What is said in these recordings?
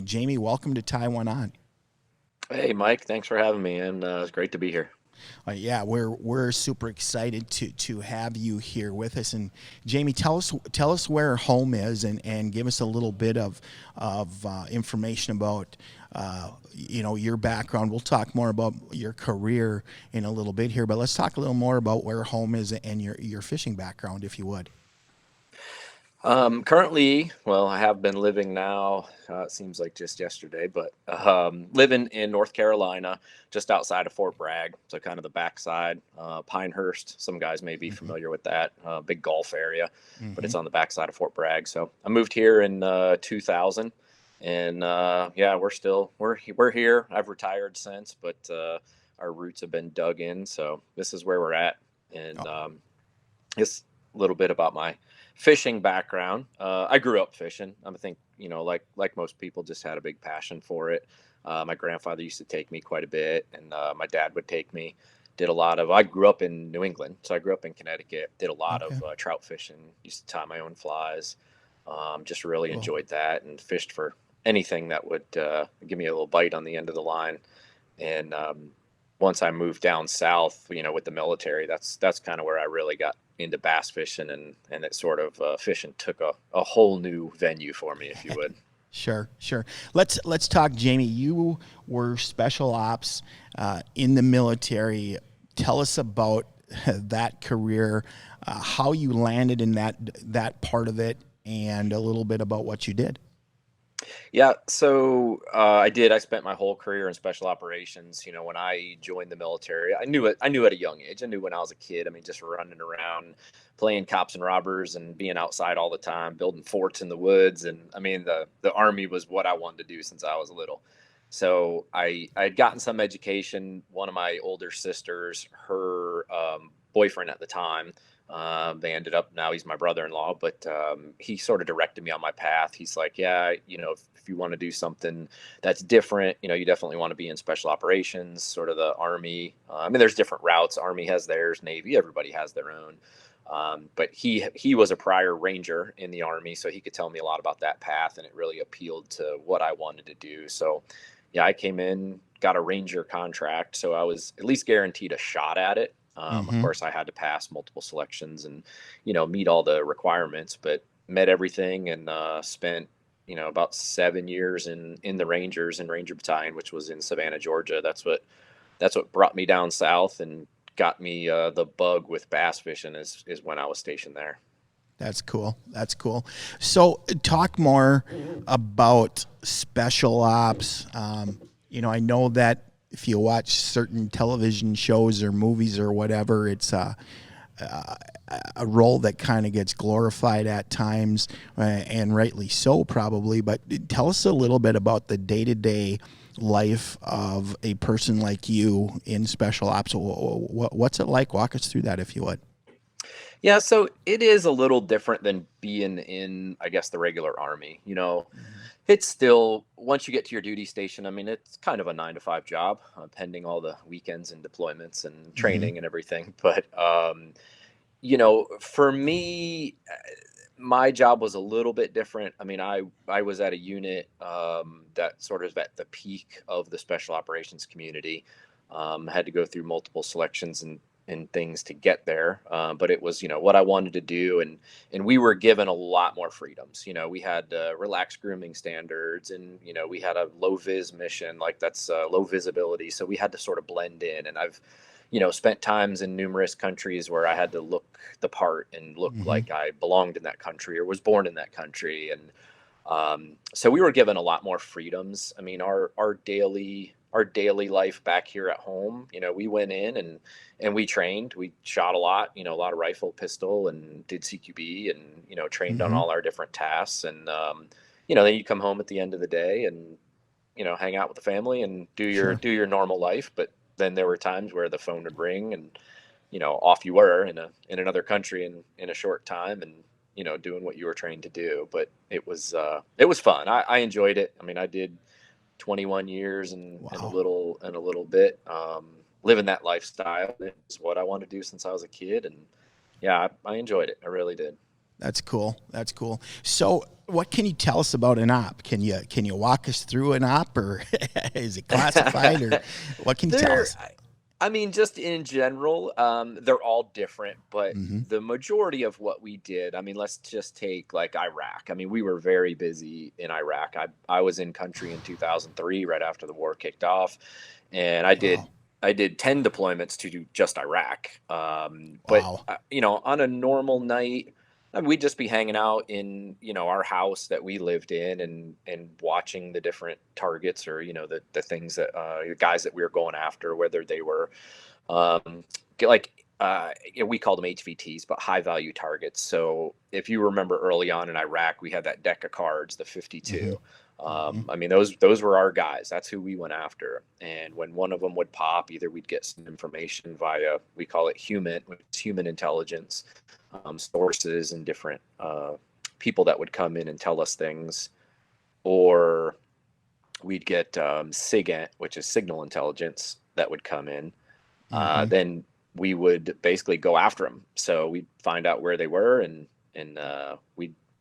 Jamey, welcome to Taiwan On. Hey, Mike, thanks for having me, and it's great to be here. Yeah, we're super excited to have you here with us. And Jamey, tell us where home is, and give us a little bit of information about your background. We'll talk more about your career in a little bit here, but let's talk a little more about where home is and your fishing background, if you would. Currently, well, I have been living now, it seems like just yesterday, but living in North Carolina, just outside of Fort Bragg, so kind of the backside, Pinehurst. Some guys may be Hmm. familiar with that, big Gulf area, but Hmm. it's on the backside of Fort Bragg. So I moved here in 2000, and yeah, we're here. I've retired since, but our roots have been dug in, so this is where we're at, and just a little bit about my fishing background. I grew up fishing. I think like most people, just had a big passion for it. My grandfather used to take me quite a bit, and my dad would take me. Did a lot of. I grew up in New England, so I grew up in Connecticut. Did a lot Okay, of trout fishing. Used to tie my own flies. Just really cool. enjoyed that, and fished for anything that would give me a little bite on the end of the line. And once I moved down south, with the military, that's kind of where I really got into bass fishing, and it sort of fishing took a whole new venue for me, if you would. Sure, sure. Let's talk, Jamey. You were special ops in the military. Tell us about that career, how you landed in that part of it, and a little bit about what you did. Yeah, so I did. I spent my whole career in special operations. When I joined the military, I knew it. I knew at a young age. I knew when I was a kid. I mean, just running around, playing cops and robbers, and being outside all the time, building forts in the woods. And I mean, the army was what I wanted to do since I was little. So I had gotten some education. One of my older sisters, her boyfriend at the time, they ended up, now he's my brother-in-law, but he sort of directed me on my path. He's like, yeah, if you want to do something that's different, you definitely want to be in special operations, sort of the Army. I mean, there's different routes. Army has theirs, Navy, everybody has their own. But he was a prior Ranger in the Army, so he could tell me a lot about that path, and it really appealed to what I wanted to do. So, yeah, I came in, got a Ranger contract, so I was at least guaranteed a shot at it. Of Mm-hmm. course, I had to pass multiple selections and meet all the requirements, but met everything, and spent about 7 years in the Rangers and Ranger Battalion, which was in Savannah, Georgia. That's what brought me down south and got me the bug with bass fishing is when I was stationed there. That's cool. That's cool. So, talk more about special ops. I know that if you watch certain television shows or movies or whatever, it's a role that kind of gets glorified at times, and rightly so, probably. But tell us a little bit about the day to day life of a person like you in special ops. What's it like? Walk us through that, if you would. Yeah, so it is a little different than being in, I guess, the regular army. Hmm. It's still, once you get to your duty station, I mean, it's kind of a 9 to 5 job, pending all the weekends and deployments and Hmm. training and everything. But, for me, my job was a little bit different. I mean, I was at a unit that sort of at the peak of the special operations community. Had to go through multiple selections and things to get there, but it was what I wanted to do, and we were given a lot more freedoms. We had relaxed grooming standards, and we had a low vis mission, like that's low visibility, so we had to sort of blend in. And I've spent times in numerous countries where I had to look the part and look Hmm. like I belonged in that country or was born in that country. And so we were given a lot more freedoms. I mean, our daily life back here at home, we went in and we trained. We shot a lot, a lot of rifle, pistol, and did CQB, and trained on Hmm. all our different tasks. And then you come home at the end of the day and hang out with the family and do your Sure. do your normal life. But then there were times where the phone would ring, and off you were in another country in a short time, and doing what you were trained to do. But it was fun. I enjoyed it. I mean, I did 21 years and a Wow. little bit, living that lifestyle. It's what I wanted to do since I was a kid, and yeah, I enjoyed it. I really did. That's cool. That's cool. So, what can you tell us about an op? Can you walk us through an op, or is it classified, or what can you tell They're, us? I mean, just in general, they're all different, but Mm-hmm. the majority of what we did, I mean, let's just take like Iraq. I mean, we were very busy in Iraq. I was in country in 2003, right after the war kicked off, and Wow. I did 10 deployments to do just Iraq. But Wow. you know, on a normal night, I mean, we'd just be hanging out in, you know, our house that we lived in, and watching the different targets, or, you know, the things that the guys that we were going after, whether they were um, like you know, we called them HVTs, but high value targets. So if you remember early on in Iraq, we had that deck of cards, the Mm-hmm. 52. Mm-hmm. I mean, those were our guys. That's who we went after. And when one of them would pop, either we'd get some information via, we call it human, which is human intelligence, sources and different people that would come in and tell us things, or we'd get SIGINT, which is signal intelligence, that would come in. Mm-hmm. Then we would basically go after them. So we'd find out where they were, and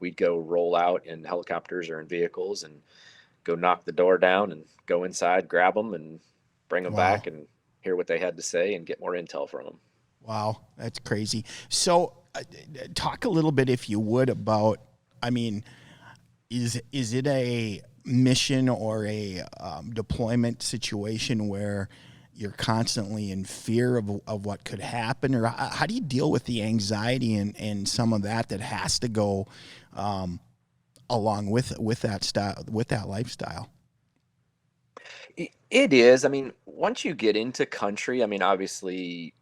we'd go roll out in helicopters or in vehicles and go knock the door down and go inside, grab them, and bring them Wow. back and hear what they had to say and get more intel from them. Wow. That's crazy. So, talk a little bit, if you would, about. I mean, is it a mission or a deployment situation where you're constantly in fear of what could happen, or how do you deal with the anxiety and some of that has to go um, along with that style, with that lifestyle? It is. I mean, once you get into country, I mean, obviously,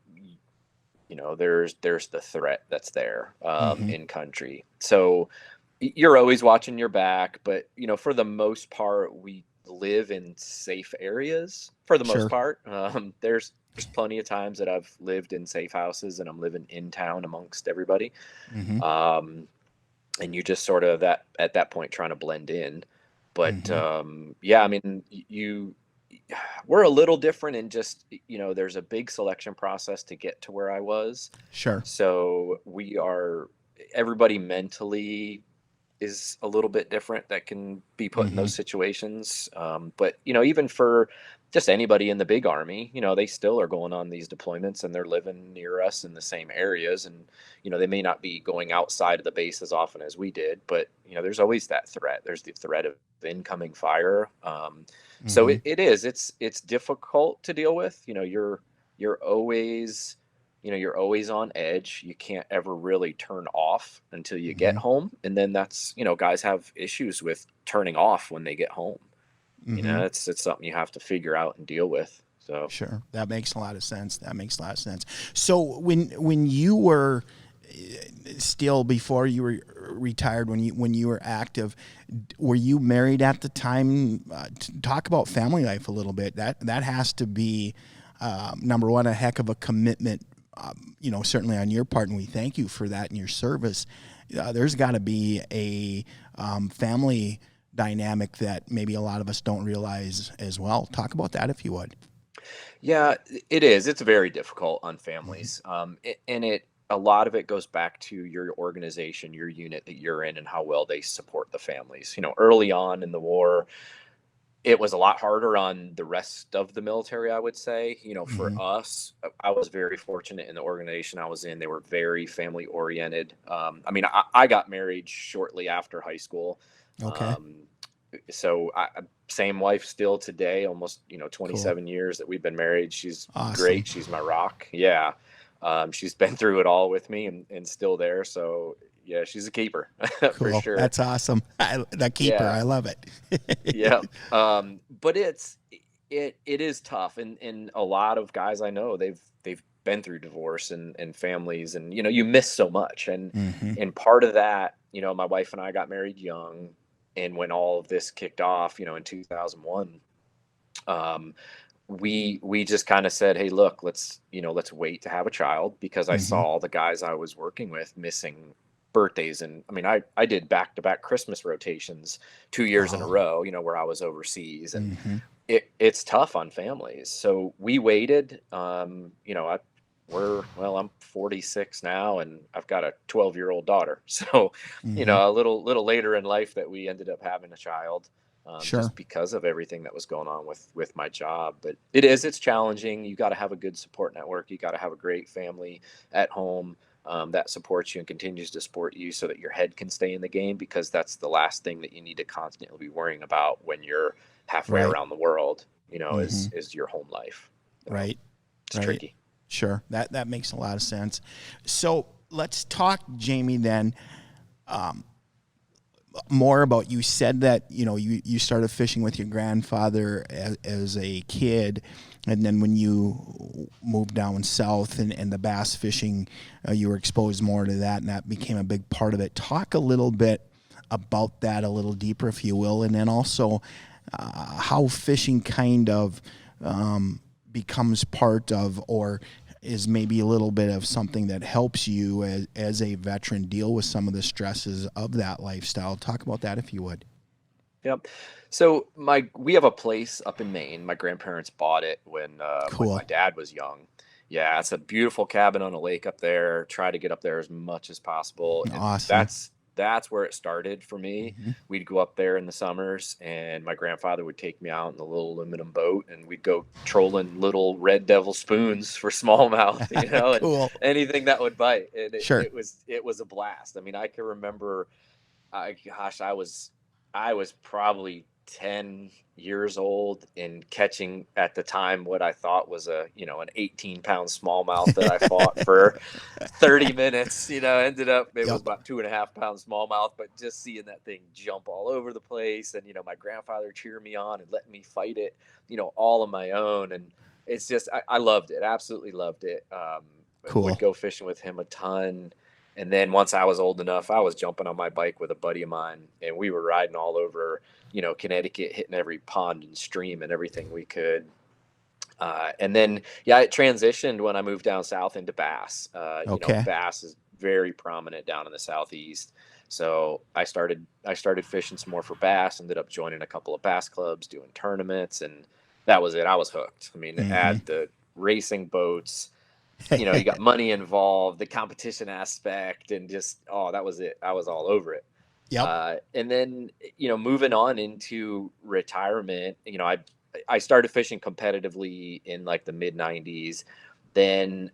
you know, there's the threat that's there Mm-hmm. in country. So you're always watching your back, but you know, for the most part, we live in safe areas. For the most Sure. part, there's plenty of times that I've lived in safe houses and I'm living in town amongst everybody. Mm-hmm. Um, and you just sort of that at that point trying to blend in. But Mm-hmm. yeah, I mean, you we're a little different in just, you know, there's a big selection process to get to where I was. Sure. So we are, everybody mentally is a little bit different that can be put in Mm-hmm. those situations. But you know, even for just anybody in the big army, you know, they still are going on these deployments and they're living near us in the same areas, and you know, they may not be going outside of the base as often as we did, but you know, there's always that threat. There's the threat of incoming fire. So Mm-hmm. it is. It's difficult to deal with. You know, you're always, you know, you're always on edge. You can't ever really turn off until you get Mm-hmm. home, and then that's, you know, guys have issues with turning off when they get home. You Mm-hmm. know, it's something you have to figure out and deal with. So Sure, that makes a lot of sense. That makes a lot of sense. So when you were still, before you were retired, when you were active, were you married at the time? Talk about family life a little bit. That has to be number one, a heck of a commitment. Certainly on your part, and we thank you for that in your service. There's got to be a family dynamic that maybe a lot of us don't realize as well. Talk about that, if you would. yeah, it is. It's very difficult on Mm-hmm. families, and it a lot of it goes back to your organization, your unit that you're in, and how well they support the families. You know, early on in the war, it was a lot harder on the rest of the military, I would say. You know, for Mm-hmm. us, I was very fortunate in the organization I was in. They were very family oriented. I mean, I got married shortly after high school. Okay. Um, so same wife still today, almost, you know, Cool. 27 years that we've been married. She's Awesome. great. She's my rock. Yeah. She's been through it all with me, and still there. So yeah, she's a keeper for Cool. sure. That's awesome. The keeper. Yeah. I love it. Yeah. But it is tough, and a lot of guys I know, they've been through divorce and families, and you know, you miss so much, Mm-hmm. and part of that, you know, my wife and I got married young, and when all of this kicked off, you know, in 2001, um, we just kind of said, hey, look, let's wait to have a child, because I Mm-hmm. saw all the guys I was working with missing birthdays. And I mean, I did back to back Christmas rotations 2 years in a Oh. row, you know, where I was overseas, and Mm-hmm. it's tough on families. So we waited. You know, I'm 46 now, and I've got a 12-year-old daughter. So, Hmm. a little later in life that we ended up having a child, Sure. just because of everything that was going on with my job. But it's challenging. You got to have a good support network. You got to have a great family at home, that supports you and continues to support you, so that your head can stay in the game, because that's the last thing that you need to constantly be worrying about when you're halfway Right. around the world, Hmm. is your home life. Right. It's Right. tricky. Sure. That makes a lot of sense. So let's talk, Jamey, then more about, you said that, you started fishing with your grandfather as a kid, and then when you moved down south and the bass fishing, you were exposed more to that, and that became a big part of it. Talk a little bit about that a little deeper, if you will, and then also how fishing kind of becomes part of, or is maybe a little bit of something that helps you as a veteran deal with some of the stresses of that lifestyle. Talk about that, if you would. Yep. So we have a place up in Maine. My grandparents bought it when my Cool. dad was young. Yeah, it's a beautiful cabin on a lake up there. Try to get up there as much as possible, and Awesome. that's where it started for me. Hmm. We'd go up there in the summers, and my grandfather would take me out in the little aluminum boat, and we'd go trolling little red devil spoons for smallmouth, and Cool. anything that would bite. And Sure. it was a blast. I mean, I can remember, gosh, I was probably 10 years old, and catching at the time what I thought was an 18-pound smallmouth that I fought for 30 minutes. Ended up, it was Yep. about 2.5 pound smallmouth, but just seeing that thing jump all over the place, and my grandfather cheer me on and let me fight it, all on my own. And it's just, I loved it, absolutely loved it. Would Cool. go fishing with him a ton. And then once I was old enough, I was jumping on my bike with a buddy of mine, and we were riding all over, Connecticut, hitting every pond and stream and everything we could. And then, yeah, it transitioned when I moved down south into bass. Okay. Bass is very prominent down in the Southeast. So I started fishing some more for bass, ended up joining a couple of bass clubs, doing tournaments, and that was it. I was hooked. I mean, Hmm. add the racing boats, you got money involved, the competition aspect, and just, oh, that was it. I was all over it. Yep. And then, moving on into retirement, I started fishing competitively in like the mid '90s. Then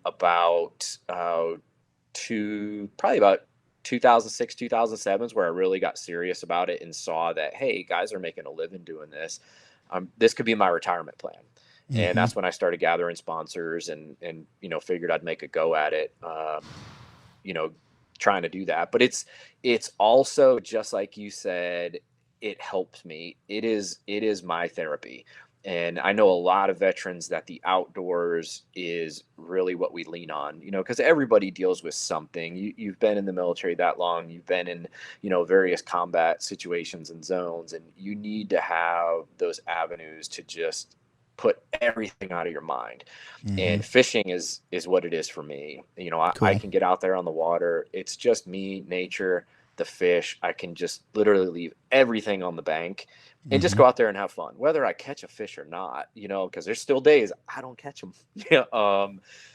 probably about 2006, 2007 is where I really got serious about it and saw that, hey, guys are making a living doing this. This could be my retirement plan. And Hmm. that's when I started gathering sponsors, and figured I'd make a go at it. You know, Trying to do that. But it's also, just like you said, it helps me. It is my therapy. And I know a lot of veterans that the outdoors is really what we lean on, because everybody deals with something. You've been in the military that long, you've been in, various combat situations and zones, and you need to have those avenues to just put everything out of your mind. Hmm. And fishing is what it is for me. I Cool. can get out there on the water. It's just me, nature, the fish. I can just literally leave everything on the bank and just Hmm. go out there and have fun, whether I catch a fish or not, because there's still days I don't catch them. Yeah.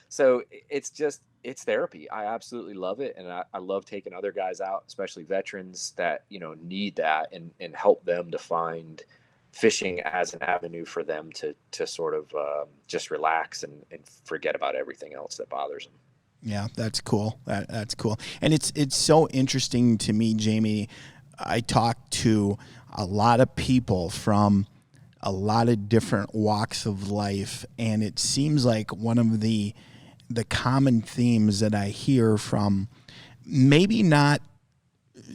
So it's therapy. I absolutely love it. And I love taking other guys out, especially veterans that, need that, and help them to find fishing as an avenue for them to sort of just relax and forget about everything else that bothers them. Yeah, that's cool. That's cool. And it's so interesting to me, Jamey. I talk to a lot of people from a lot of different walks of life, and it seems like one of the common themes that I hear from, maybe not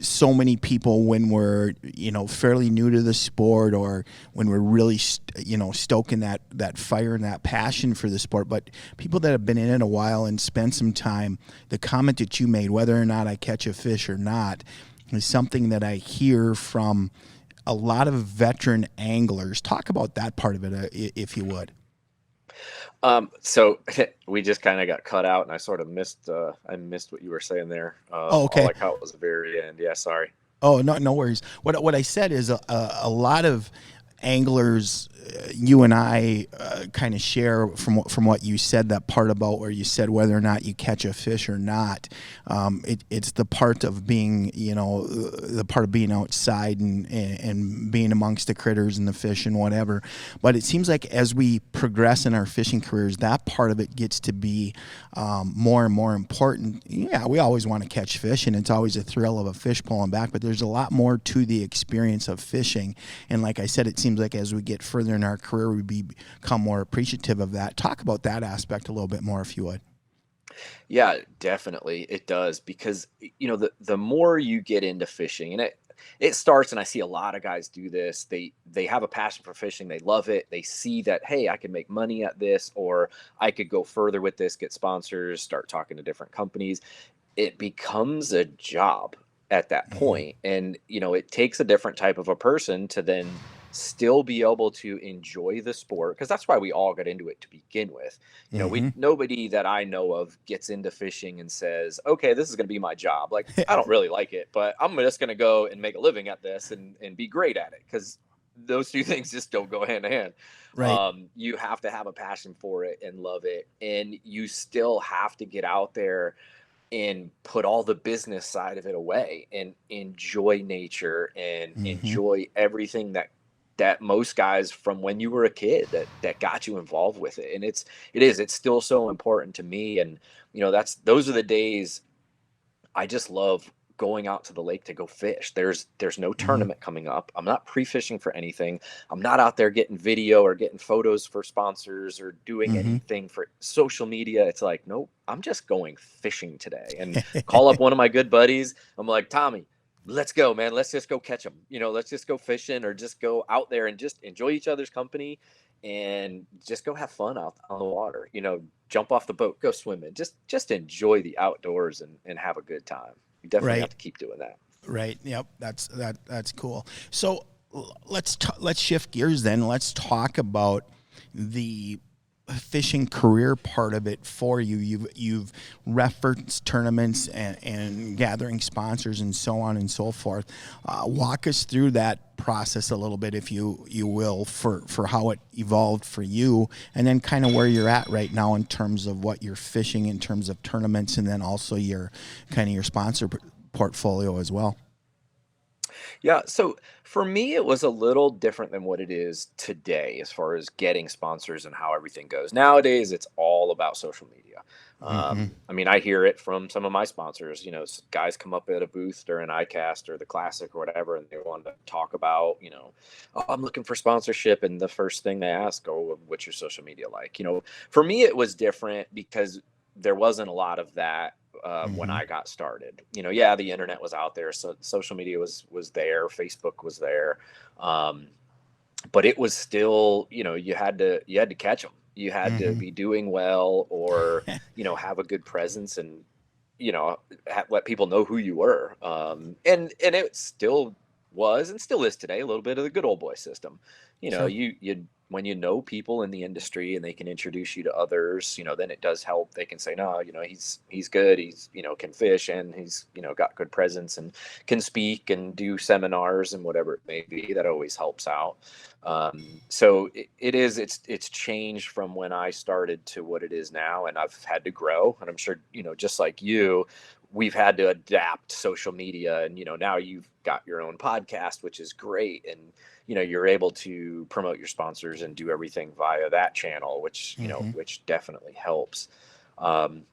so many people when we're fairly new to the sport, or when we're really stoking that fire and that passion for the sport, but people that have been in it a while and spent some time, the comment that you made, whether or not I catch a fish or not, is something that I hear from a lot of veteran anglers. Talk about that part of it, if you would. So we just kind of got cut out, and I sort of missed. I missed what you were saying there. Oh, All okay. I caught was the very end. Yeah, sorry. Oh, no, no worries. What I said is a lot of anglers, you and I, kind of share from what you said, that part about where you said whether or not you catch a fish or not. It's the part of being, the part of being outside and being amongst the critters and the fish and whatever. But it seems like as we progress in our fishing careers, that part of it gets to be more and more important. Yeah, we always want to catch fish, and it's always a thrill of a fish pulling back, but there's a lot more to the experience of fishing. And like I said, it seems like as we get further in our career, we become more appreciative of that. Talk about that aspect a little bit more, if you would. Yeah, definitely it does, because the more you get into fishing, and it starts, and I see a lot of guys do this. They have a passion for fishing, they love it, they see that, hey, I can make money at this, or I could go further with this, get sponsors, start talking to different companies. It becomes a job at that Mm-hmm. point, and it takes a different type of a person to then still be able to enjoy the sport, because that's why we all got into it to begin with. We Mm-hmm. nobody that I know of gets into fishing and says, okay, this is going to be my job. Like, I don't really like it, but I'm just going to go and make a living at this and be great at it, because those two things just don't go hand in hand. Right. You have to have a passion for it and love it, and you still have to get out there and put all the business side of it away and enjoy nature and Mm-hmm. enjoy everything that most guys from when you were a kid that got you involved with it. And it's still so important to me. And those are the days I just love going out to the lake to go fish. There's no Mm-hmm. tournament coming up. I'm not pre-fishing for anything. I'm not out there getting video or getting photos for sponsors or doing Mm-hmm. anything for social media. It's like, nope, I'm just going fishing today. And call up one of my good buddies. I'm like, Tommy, let's go, man. Let's just go catch them. Let's just go fishing, or just go out there and just enjoy each other's company and just go have fun out on the water. Jump off the boat, go swimming, just enjoy the outdoors and have a good time. You definitely have Right. to keep doing that. Right. Yep. That's cool. So let's shift gears then. Let's talk about the fishing career part of it for you. You've referenced tournaments and gathering sponsors and so on and so forth. Walk us through that process a little bit, if you will, for how it evolved for you, and then kind of where you're at right now in terms of what you're fishing in terms of tournaments, and then also your kind of your sponsor portfolio as well. Yeah, so for me, it was a little different than what it is today as far as getting sponsors and how everything goes. Nowadays, it's all about social media. Mm-hmm. I mean, I hear it from some of my sponsors. Guys come up at a booth during ICAST or the Classic or whatever, and they want to talk about, oh, I'm looking for sponsorship. And the first thing they ask, oh, well, what's your social media like? For me, it was different because there wasn't a lot of that when Mm-hmm. I got started. Yeah, the internet was out there, so social media was there, Facebook was there, um, but it was still, you had to catch them. You had to Mm-hmm. be doing well, or have a good presence, and let people know who you were. And it still was and still is today a little bit of the good old boy system. Sure. You when you know people in the industry and they can introduce you to others, then it does help. They can say, no, he's good. He's, can fish, and he's, got good presence and can speak and do seminars and whatever it may be. That always helps out. So it's changed from when I started to what it is now, and I've had to grow. And I'm sure, just like you, we've had to adapt social media, and now you've got your own podcast, which is great, and you're able to promote your sponsors and do everything via that channel, which Mm-hmm. which definitely helps. um,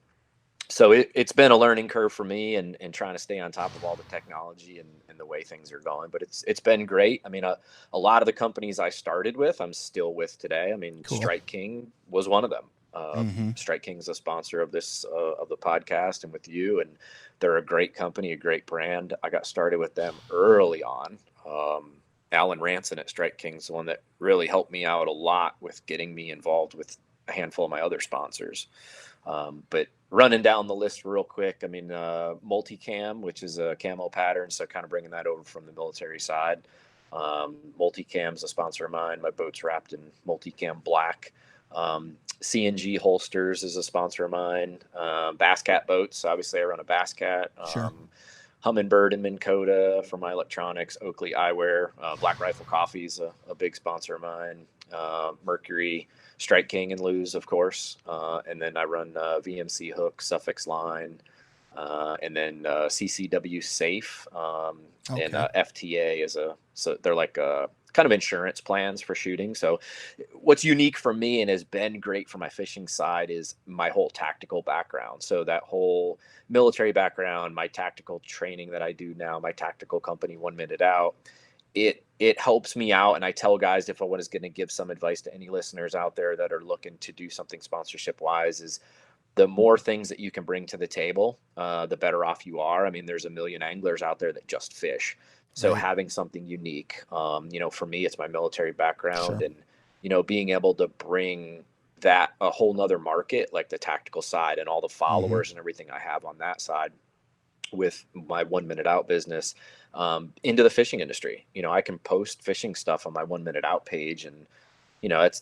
so it's been a learning curve for me, and trying to stay on top of all the technology and the way things are going, but it's been great. I mean, a lot of the companies I started with, I'm still with today. I mean, Cool. Strike King was one of them. Mm-hmm. Strike King's a sponsor of this of the podcast and with you, and they're a great company, a great brand. I got started with them early on. Alan Ranson at Strike King's the one that really helped me out a lot with getting me involved with a handful of my other sponsors. But running down the list real quick, I mean, Multicam, which is a camo pattern, so kind of bringing that over from the military side. Multicam's a sponsor of mine. My boat's wrapped in Multicam black. CNG Holsters is a sponsor of mine. Bass Cat boats, obviously I run a Bass Cat. Sure. Humminbird and Minn Kota for my electronics, Oakley Eyewear, Black Rifle Coffee's a big sponsor of mine, Mercury, Strike King and Lose, of course. And then I run VMC Hook, Suffix Line, and then CCW Safe, and Okay. FTA so they're like kind of insurance plans for shooting. So what's unique for me and has been great for my fishing side is my whole tactical background. So that whole military background, my tactical training that I do now, my tactical company, 1 Minute Out, it helps me out. And I tell guys, if I was going to give some advice to any listeners out there that are looking to do something sponsorship wise, is the more things that you can bring to the table, the better off you are. I mean, there's a million anglers out there that just fish. So Right. having something unique, for me, it's my military background, Sure. and, being able to bring that a whole nother market, like the tactical side and all the Hmm. followers and everything I have on that side with my 1 Minute Out business, into the fishing industry. I can post fishing stuff on my 1 Minute Out page, and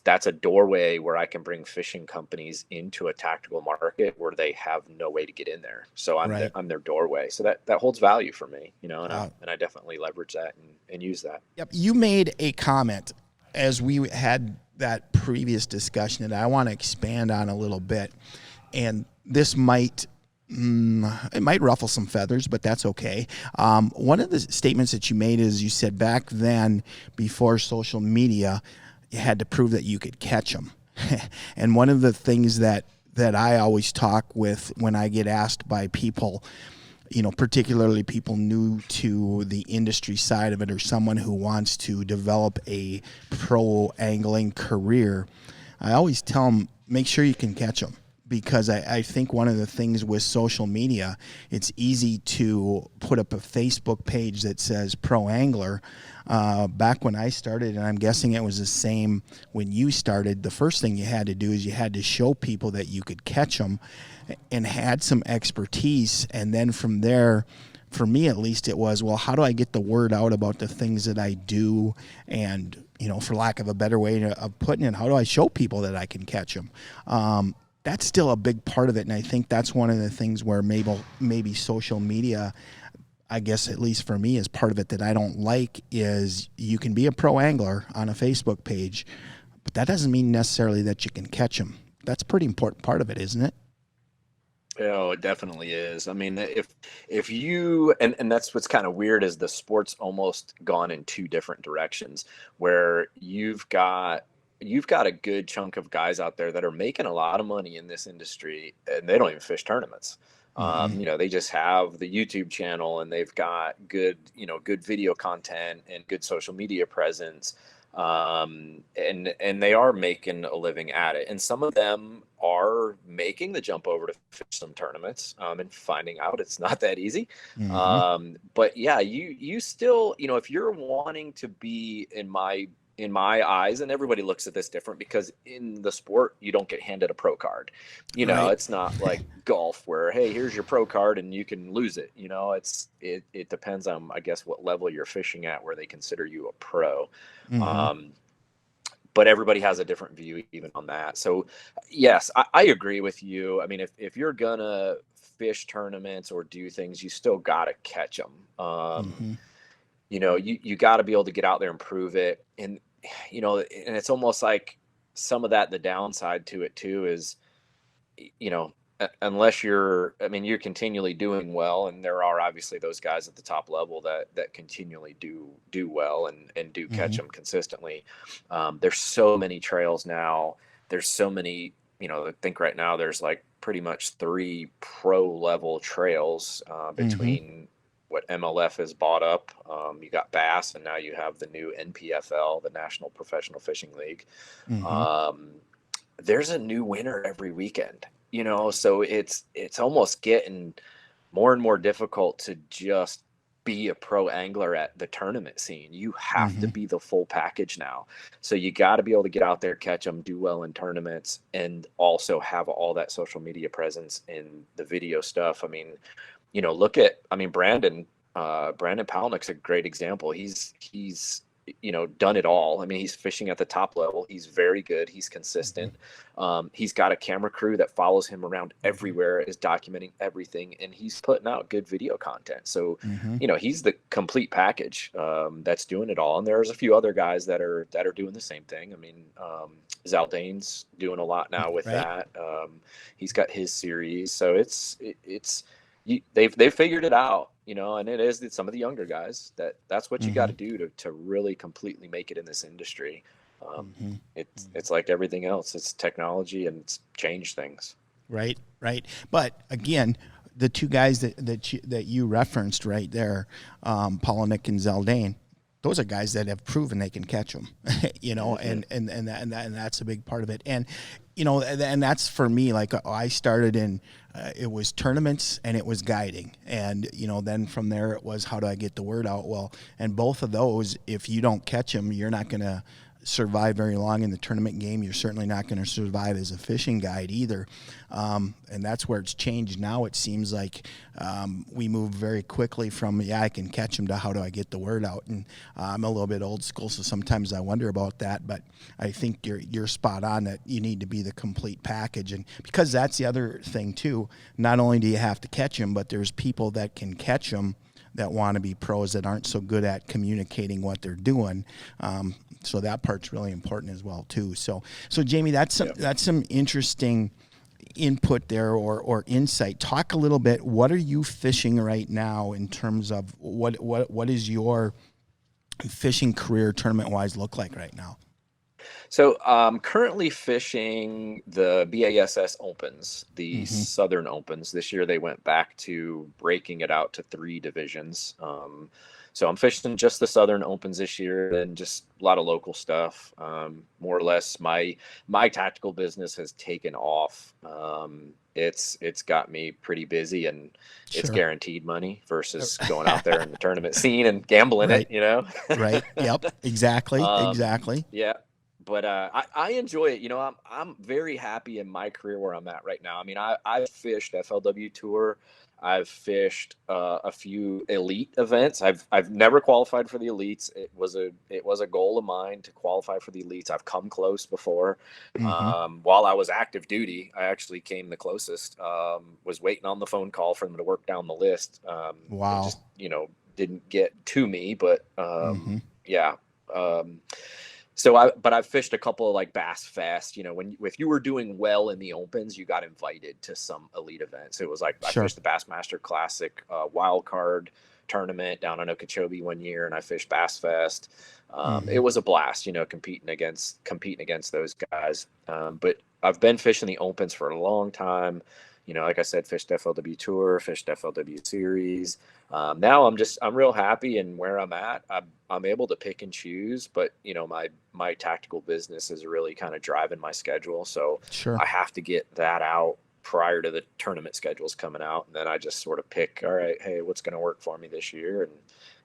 that's a doorway where I can bring fishing companies into a tactical market where they have no way to get in there. So Right. I'm their doorway. So that holds value for me, Uh, and I definitely leverage that and use that. Yep. You made a comment as we had that previous discussion that I want to expand on a little bit. And this it might ruffle some feathers, but that's okay. One of the statements that you made is you said back then, before social media, you had to prove that you could catch them. And one of the things that I always talk with when I get asked by people, particularly people new to the industry side of it, or someone who wants to develop a pro angling career, I always tell them, make sure you can catch them. Because I think one of the things with social media, it's easy to put up a Facebook page that says pro angler. Back when I started, and I'm guessing it was the same when you started, the first thing you had to do is you had to show people that you could catch them and had some expertise. And then from there, for me at least, it was, well, how do I get the word out about the things that I do? And, for lack of a better way of putting it, how do I show people that I can catch them? That's still a big part of it. And I think that's one of the things where maybe social media, I guess, at least for me, is part of it that I don't like, is you can be a pro angler on a Facebook page, but that doesn't mean necessarily that you can catch them. That's a pretty important part of it, isn't it? Oh, it definitely is. I mean, if you and that's what's kind of weird, is the sport's almost gone in two different directions, where you've got a good chunk of guys out there that are making a lot of money in this industry, and they don't even fish tournaments. Mm-hmm. They just have the YouTube channel, and they've got good video content and good social media presence. And they are making a living at it. And some of them are making the jump over to fish some tournaments, and finding out it's not that easy. Mm-hmm. But yeah, you still, if you're wanting to be in my eyes, and everybody looks at this different, because in the sport you don't get handed a pro card. Right. It's not like golf where, hey, here's your pro card and you can lose it. It depends on, I guess, what level you're fishing at, where they consider you a pro. Mm-hmm. um, but everybody has a different view even on that. So yes, I agree with you. I mean, if you're gonna fish tournaments or do things, you still got to catch them. Mm-hmm. You got to be able to get out there and prove it. And and it's almost like some of that, the downside to it too is, unless you're continually doing well, and there are obviously those guys at the top level that continually do well and do catch Mm-hmm. them consistently. There's so many trails now. There's so many, I think right now there's like pretty much 3 pro level trails, Mm-hmm. between what MLF has bought up. You got Bass, and now you have the new NPFL, the National Professional Fishing League. Mm-hmm. Um, there's a new winner every weekend, so it's almost getting more and more difficult to just be a pro angler at the tournament scene. You have to Mm-hmm. be the full package now. So you got to be able to get out there, catch them, do well in tournaments, and also have all that social media presence and the video stuff. I mean, look at, Brandon Palnick's a great example. He's done it all. I mean, he's fishing at the top level. He's very good. He's consistent. He's got a camera crew that follows him around everywhere, is documenting everything, and he's putting out good video content. So, he's the complete package that's doing it all. And there's a few other guys that are doing the same thing. I mean, Zaldain's doing a lot now with that. He's got his series, so they've figured it out, and it's some of the younger guys that's what you got to do to really completely make it in this industry. It's like everything else. It's technology, and it's changed things. Right. But again, the two guys that you referenced right there, Polinick and Zaldain, those are guys that have proven they can catch them, and that's a big part of it. And, and that's for me, like I started in, it was tournaments and it was guiding. And, then from there it was, how do I get the word out? Well, and both of those, if you don't catch them, you're not going to survive very long in the tournament game. You're certainly not going to survive as a fishing guide either. And that's where it's changed now. It seems like we move very quickly from, I can catch them, to how do I get the word out? And I'm a little bit old school, so sometimes I wonder about that. But I think you're spot on that you need to be the complete package. And because that's the other thing too, not only do you have to catch them, but there's people that can catch them that want to be pros that aren't so good at communicating what they're doing. So that part's really important as well too. So Jamey, that's some interesting input there or insight. Talk a little bit. What are you fishing right now in terms of what is your fishing career tournament wise look like right now? So I'm currently fishing the BASS Opens, the Southern Opens. This year they went back to breaking it out to 3 divisions. So I'm fishing just the Southern Opens this year, and just a lot of local stuff. More or less, my tactical business has taken off. It's got me pretty busy, and it's guaranteed money versus going out there in the tournament scene and gambling it. Right. Yep. Exactly. Exactly. Yeah. But I enjoy it. I'm very happy in my career where I'm at right now. I mean, I've fished FLW Tour. I've fished a few elite events. I've never qualified for the elites. It was a goal of mine to qualify for the elites. I've come close before. While I was active duty, I actually came the closest. Was waiting on the phone call for them to work down the list. Wow. It just, didn't get to me, but yeah. So I've fished a couple of like Bass Fest, if you were doing well in the Opens, you got invited to some elite events. It was like, I fished the Bassmaster Classic wild card tournament down in Okeechobee one year, and I fished Bass Fest. It was a blast, competing against those guys. But I've been fishing the Opens for a long time. Like I said, fished FLW Tour, fished FLW Series. Now I'm real happy in where I'm at. I'm able to pick and choose, but my tactical business is really kind of driving my schedule. So I have to get that out prior to the tournament schedules coming out. And then I just sort of pick, all right, hey, what's going to work for me this year?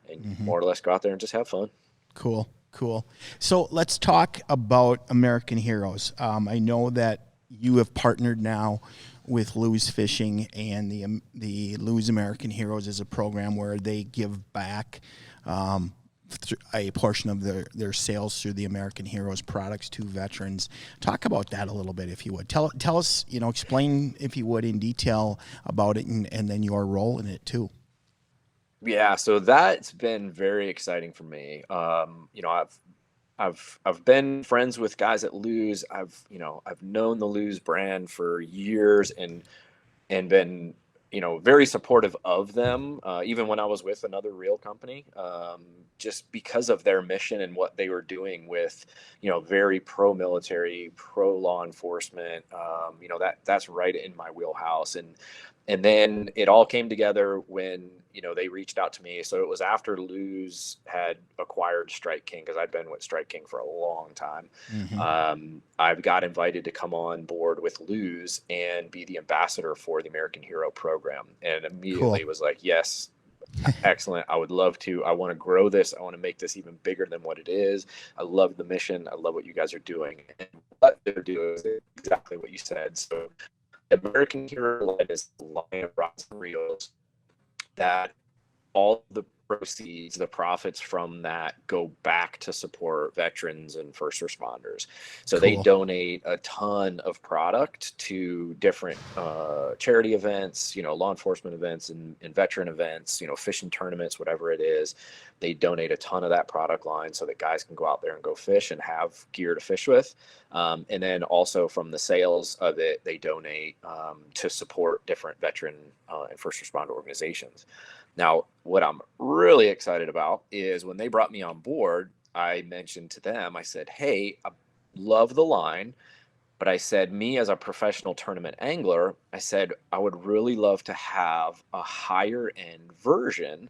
And more or less go out there and just have fun. Cool. So let's talk about American Heroes. I know that you have partnered now with Lose Fishing, and the Lose American Heroes is a program where they give back a portion of their sales through the American Heroes products to veterans. Talk about that a little bit, if you would. Tell us, explain, if you would, in detail about it, and then your role in it too. Yeah, so that's been very exciting for me. I've been friends with guys at Lose. I've known the Lose brand for years and been, very supportive of them, even when I was with another reel company, just because of their mission and what they were doing with, very pro-military, pro-law enforcement. That's right in my wheelhouse. And then it all came together when, they reached out to me. So it was after Lose had acquired Strike King, because I'd been with Strike King for a long time. I got invited to come on board with Lose and be the ambassador for the American Hero program. And immediately was like, yes, excellent. I would love to. I want to grow this. I want to make this even bigger than what it is. I love the mission. I love what you guys are doing. And what they're doing is exactly what you said. So American Hero line is a line of rods and reels that all the proceeds, the profits from that go back to support veterans and first responders. So they Cool. donate a ton of product to different charity events, law enforcement events and veteran events, fishing tournaments, whatever it is. They donate a ton of that product line so that guys can go out there and go fish and have gear to fish with. And then also from the sales of it, they donate to support different veteran and first responder organizations. Now, what I'm really excited about is when they brought me on board, I mentioned to them, I said, hey, I love the line, but I said, me as a professional tournament angler, I said, I would really love to have a higher end version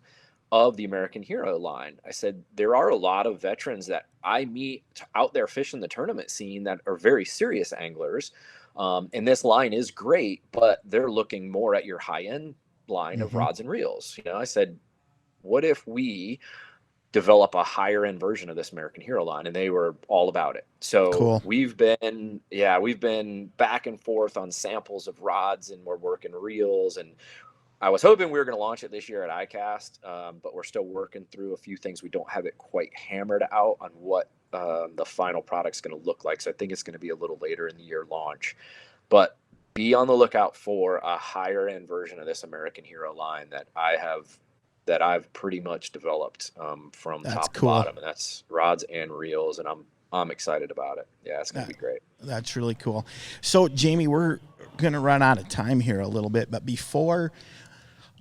of the American Hero line. I said, there are a lot of veterans that I meet out there fishing the tournament scene that are very serious anglers. And this line is great, but they're looking more at your high end line of rods and reels. I said, what if we develop a higher end version of this American Hero line? And they were all about it. So Cool. we've been back and forth on samples of rods, and we're working reels. And I was hoping we were going to launch it this year at ICAST, but we're still working through a few things. We don't have it quite hammered out on what the final product's going to look like. So I think it's going to be a little later in the year launch, but be on the lookout for a higher end version of this American Hero line that I've pretty much developed from That's top to cool. bottom, and that's rods and reels, and I'm excited about it. Yeah, it's gonna be great. That's really cool. So, Jamey, we're gonna run out of time here a little bit, but before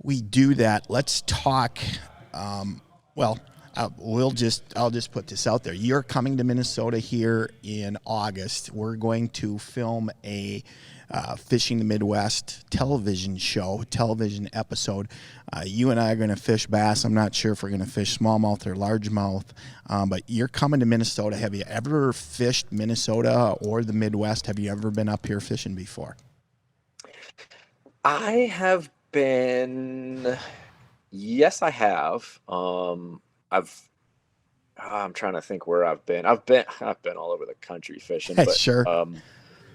we do that, let's talk. I'll just put this out there. You're coming to Minnesota here in August. We're going to film a Fishing the Midwest television episode. You and I are going to fish bass. I'm not sure if we're going to fish smallmouth or largemouth, but you're coming to Minnesota. Have you ever fished Minnesota or the Midwest? Have you ever been up here fishing before? I have been. Yes, I have. I'm trying to think where I've been. I've been all over the country fishing, but Sure.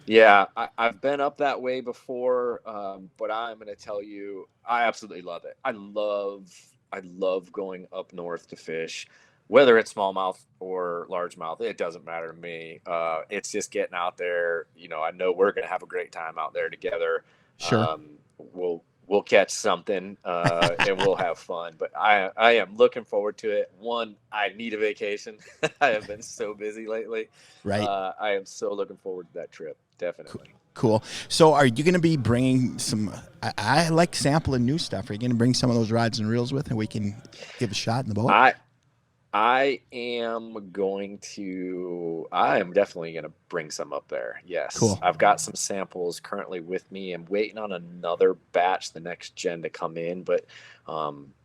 yeah, I've been up that way before. But I'm going to tell you, I absolutely love it. I love going up north to fish, whether it's smallmouth or largemouth. It doesn't matter to me. It's just getting out there. I know we're going to have a great time out there together. Sure. We'll catch something and we'll have fun. But I am looking forward to it. One, I need a vacation. I have been so busy lately. Right. I am so looking forward to that trip. Definitely. Cool. So are you going to be bringing some, I like sampling new stuff. Are you going to bring some of those rods and reels with and we can give a shot in the boat? I am definitely going to bring some up there. Yes. Cool. I've got some samples currently with me. I'm waiting on another batch, the next gen, to come in, but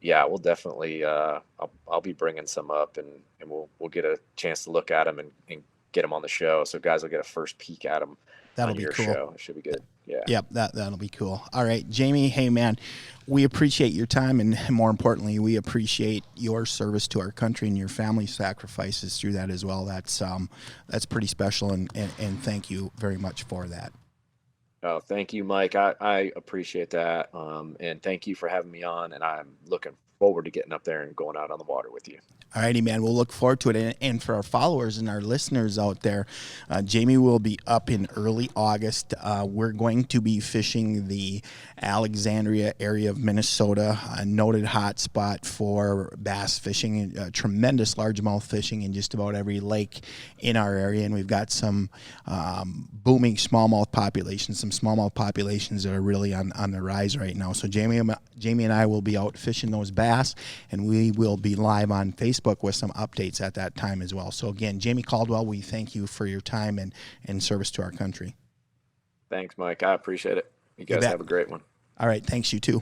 yeah, we'll definitely, I'll be bringing some up and we'll get a chance to look at them and get them on the show. So guys will get a first peek at them. That'll on be your cool. show. It should be good. Yeah. Yep, that'll be cool. All right, Jamey, hey man, we appreciate your time, and more importantly, we appreciate your service to our country and your family sacrifices through that as well. That's pretty special, and thank you very much for that. Oh, thank you, Mike. I appreciate that, and thank you for having me on. And I'm looking forward to getting up there and going out on the water with you. All righty, man. We'll look forward to it. And for our followers and our listeners out there, Jamey will be up in early August. We're going to be fishing the Alexandria area of Minnesota, a noted hot spot for bass fishing, tremendous largemouth fishing in just about every lake in our area. And we've got some booming smallmouth populations, some smallmouth populations that are really on the rise right now. So Jamey and I will be out fishing those bass, and we will be live on Facebook with some updates at that time as well. So again, Jamey Caldwell, we thank you for your time and service to our country. Thanks, Mike. I appreciate it. You guys have a great one. All right. Thanks, you too.